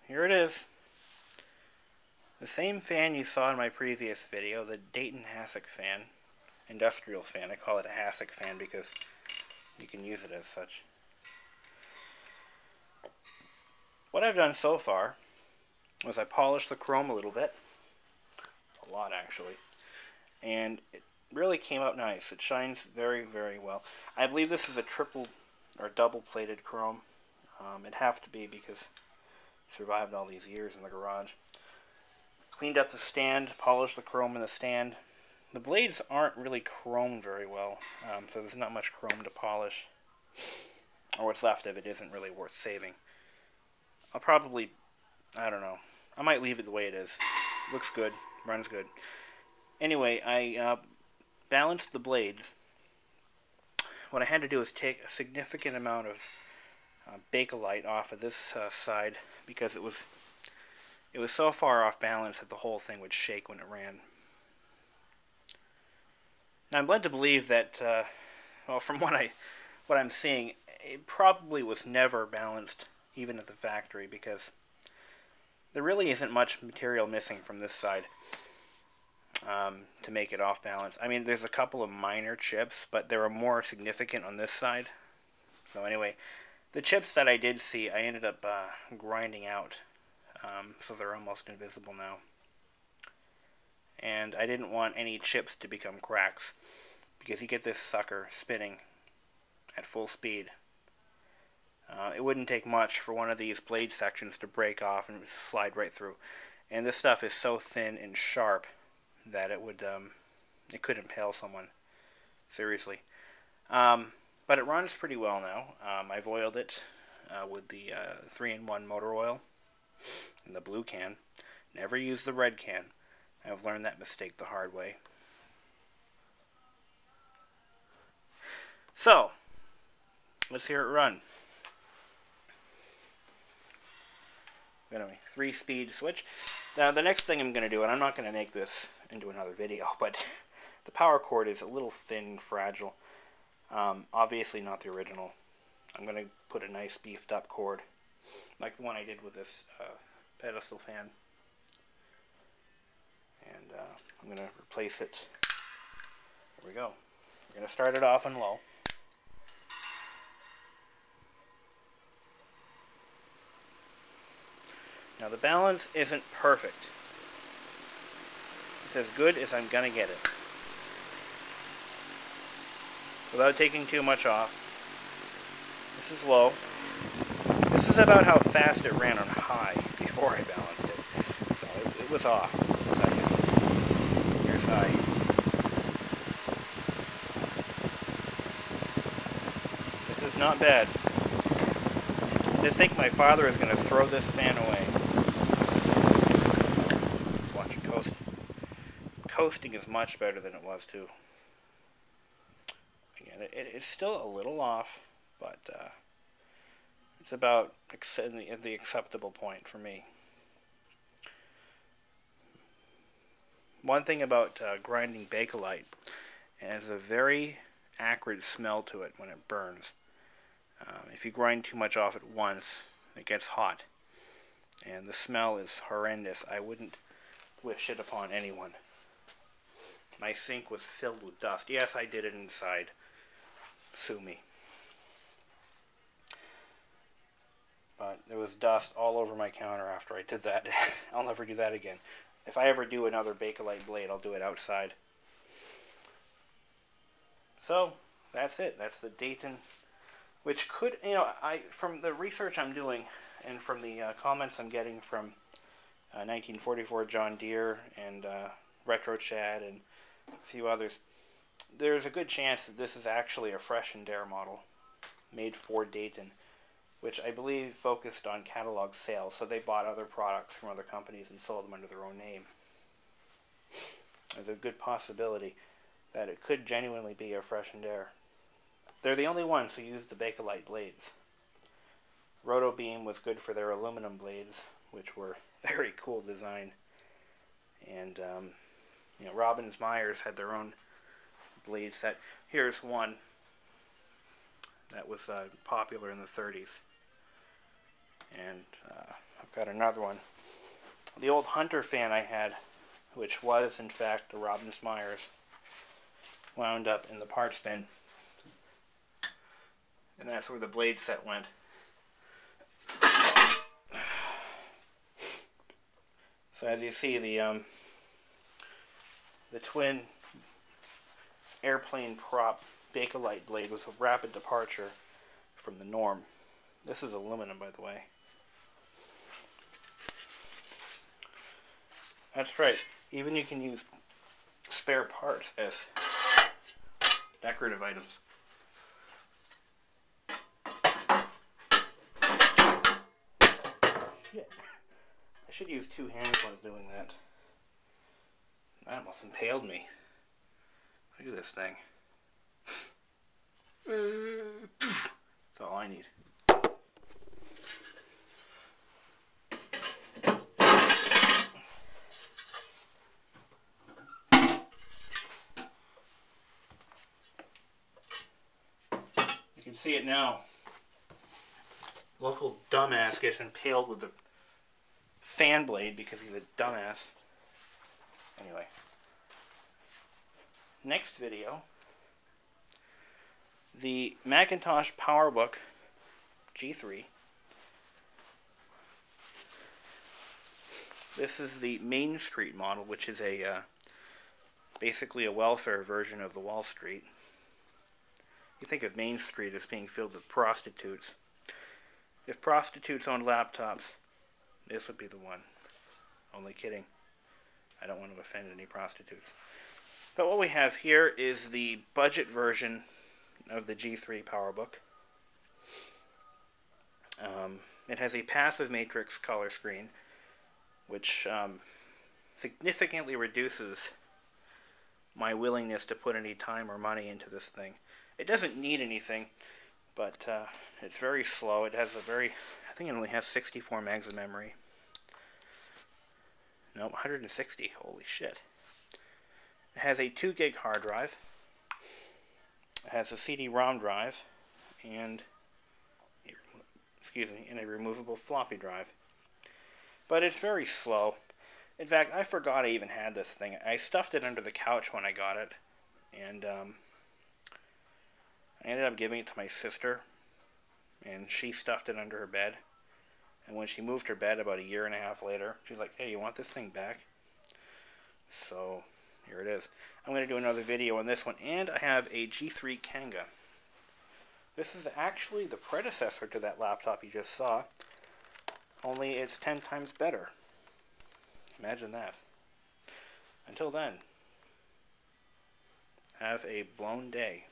here it is. The same fan you saw in my previous video, the Dayton hassock fan, industrial fan. I call it a hassock fan because you can use it as such. What I've done so far was I polished the chrome a little bit, a lot actually, and it really came out nice. It shines very, very well. I believe this is a triple or double plated chrome. It'd have to be because it survived all these years in the garage. Cleaned up the stand, polished the chrome in the stand. The blades aren't really chromed very well, so there's not much chrome to polish, or what's left of it isn't really worth saving. I'll probably, I don't know, I might leave it the way it is. Looks good, runs good. Anyway, I balanced the blades. What I had to do is take a significant amount of Bakelite off of this side because it was so far off balance that the whole thing would shake when it ran. Now I'm led to believe that, well, from what I'm seeing, it probably was never balanced even at the factory because there really isn't much material missing from this side to make it off balance. I mean, there's a couple of minor chips, but they were more significant on this side. So anyway, the chips that I did see, I ended up grinding out, so they're almost invisible now. And I didn't want any chips to become cracks, because you get this sucker spinning at full speed. It wouldn't take much for one of these blade sections to break off and slide right through. And this stuff is so thin and sharp that it could impale someone, seriously. But it runs pretty well now. I've oiled it with the 3-in-1 motor oil in the blue can. Never use the red can. I've learned that mistake the hard way. So, let's hear it run. Anyway, 3-speed switch. Now the next thing I'm going to do, and I'm not going to make this into another video, but the power cord is a little thin and fragile. Obviously not the original. I'm going to put a nice beefed up cord, like the one I did with this pedestal fan. And I'm going to replace it. There we go. We're going to start it off on low. Now the balance isn't perfect. It's as good as I'm going to get it. Without taking too much off. This is low. This is about how fast it ran on high before I balanced it. So it was off. Here's high. This is not bad. I think my father is going to throw this fan away. Watch it coast. Coasting is much better than it was too. Again, it's still a little off, but it's about the acceptable point for me. One thing about grinding Bakelite, it has a very acrid smell to it when it burns. If you grind too much off at once, it gets hot. And the smell is horrendous. I wouldn't wish it upon anyone. My sink was filled with dust. Yes, I did it inside. Sue me. But there was dust all over my counter after I did that. I'll never do that again. If I ever do another Bakelite blade, I'll do it outside. So, that's it. That's the Dayton, which could, from the research I'm doing and from the comments I'm getting from 1944 John Deere and Retro Chad and a few others, there's a good chance that this is actually a Fresh and Dare model made for Dayton, which I believe focused on catalog sales, so they bought other products from other companies and sold them under their own name. There's a good possibility that it could genuinely be a Fresh and Dare. They're the only ones who use the Bakelite blades. Rotobeam was good for their aluminum blades, which were very cool design. And, Robbins Myers had their own blade set. Here's one that was popular in the 30s. And I've Got another one. The old Hunter fan I had, which was in fact the Robbins Myers, wound up in the parts bin. And that's where the blade set went. So as you see, the twin airplane prop Bakelite blade was a rapid departure from the norm. This is aluminum, by the way. That's right. Even you can use spare parts as decorative items. Shit. I should use two hands while doing that. That almost impaled me. Look at this thing. That's all I need. You can see it now. Local dumbass gets impaled with the fan blade because he's a dumbass. Anyway. Next video. The Macintosh PowerBook G3. This is the Main Street model, which is a basically a welfare version of the Wall Street. You think of Main Street as being filled with prostitutes. If prostitutes owned laptops, this would be the one. Only kidding. I don't want to offend any prostitutes. But what we have here is the budget version of the G3 PowerBook. It has a passive matrix color screen, which significantly reduces my willingness to put any time or money into this thing. It doesn't need anything, but it's very slow. It has a very, I think it only has 64 megs of memory. No, 160. Holy shit. It has a 2 gig hard drive. It has a CD-ROM drive and a removable floppy drive. But it's very slow. In fact, I forgot I even had this thing. I stuffed it under the couch when I got it, and I ended up giving it to my sister, and she stuffed it under her bed. And when she moved her bed about a year and a half later, she's like, "Hey, you want this thing back?" So here it is. I'm going to do another video on this one, and I have a G3 Kanga. This is actually the predecessor to that laptop you just saw, only it's 10 times better. Imagine that. Until then, have a blown day.